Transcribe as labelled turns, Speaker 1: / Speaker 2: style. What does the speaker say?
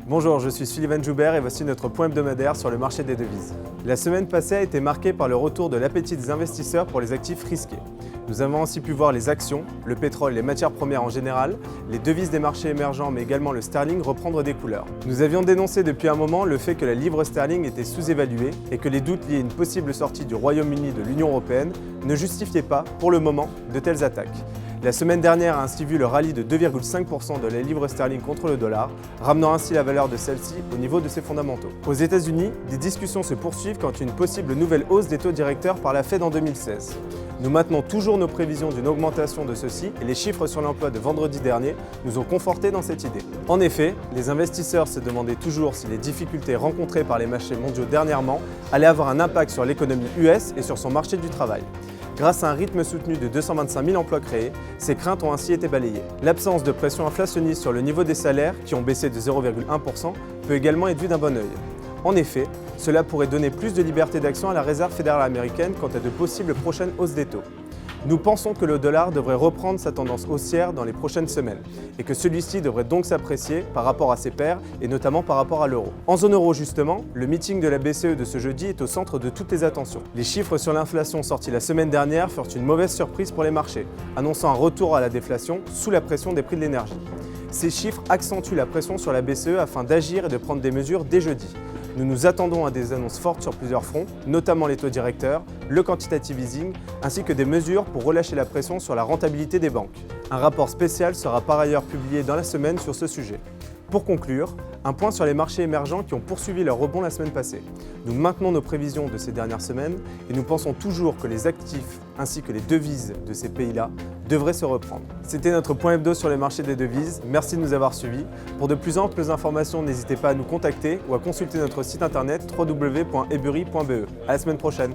Speaker 1: Bonjour, je suis Sullivan Joubert et voici notre point hebdomadaire sur le marché des devises. La semaine passée a été marquée par le retour de l'appétit des investisseurs pour les actifs risqués. Nous avons ainsi pu voir les actions, le pétrole et les matières premières en général, les devises des marchés émergents mais également le sterling reprendre des couleurs. Nous avions dénoncé depuis un moment le fait que la livre sterling était sous-évaluée et que les doutes liés à une possible sortie du Royaume-Uni de l'Union européenne ne justifiaient pas, pour le moment, de telles attaques. La semaine dernière a ainsi vu le rallye de 2,5% de la livre sterling contre le dollar, ramenant ainsi la valeur de celle-ci au niveau de ses fondamentaux. Aux États-Unis, des discussions se poursuivent quant à une possible nouvelle hausse des taux directeurs par la Fed en 2016. Nous maintenons toujours nos prévisions d'une augmentation de ceux-ci et les chiffres sur l'emploi de vendredi dernier nous ont confortés dans cette idée. En effet, les investisseurs se demandaient toujours si les difficultés rencontrées par les marchés mondiaux dernièrement allaient avoir un impact sur l'économie US et sur son marché du travail. Grâce à un rythme soutenu de 225 000 emplois créés, ces craintes ont ainsi été balayées. L'absence de pression inflationniste sur le niveau des salaires, qui ont baissé de 0,1%, peut également être vue d'un bon œil. En effet, cela pourrait donner plus de liberté d'action à la Réserve fédérale américaine quant à de possibles prochaines hausses des taux. Nous pensons que le dollar devrait reprendre sa tendance haussière dans les prochaines semaines et que celui-ci devrait donc s'apprécier par rapport à ses pairs et notamment par rapport à l'euro. En zone euro justement, le meeting de la BCE de ce jeudi est au centre de toutes les attentions. Les chiffres sur l'inflation sortis la semaine dernière furent une mauvaise surprise pour les marchés, annonçant un retour à la déflation sous la pression des prix de l'énergie. Ces chiffres accentuent la pression sur la BCE afin d'agir et de prendre des mesures dès jeudi. Nous nous attendons à des annonces fortes sur plusieurs fronts, notamment les taux directeurs, le quantitative easing, ainsi que des mesures pour relâcher la pression sur la rentabilité des banques. Un rapport spécial sera par ailleurs publié dans la semaine sur ce sujet. Pour conclure, un point sur les marchés émergents qui ont poursuivi leur rebond la semaine passée. Nous maintenons nos prévisions de ces dernières semaines et nous pensons toujours que les actifs ainsi que les devises de ces pays-là devraient se reprendre. C'était notre point hebdo sur les marchés des devises. Merci de nous avoir suivis. Pour de plus amples informations, n'hésitez pas à nous contacter ou à consulter notre site internet www.ebury.be. À la semaine prochaine.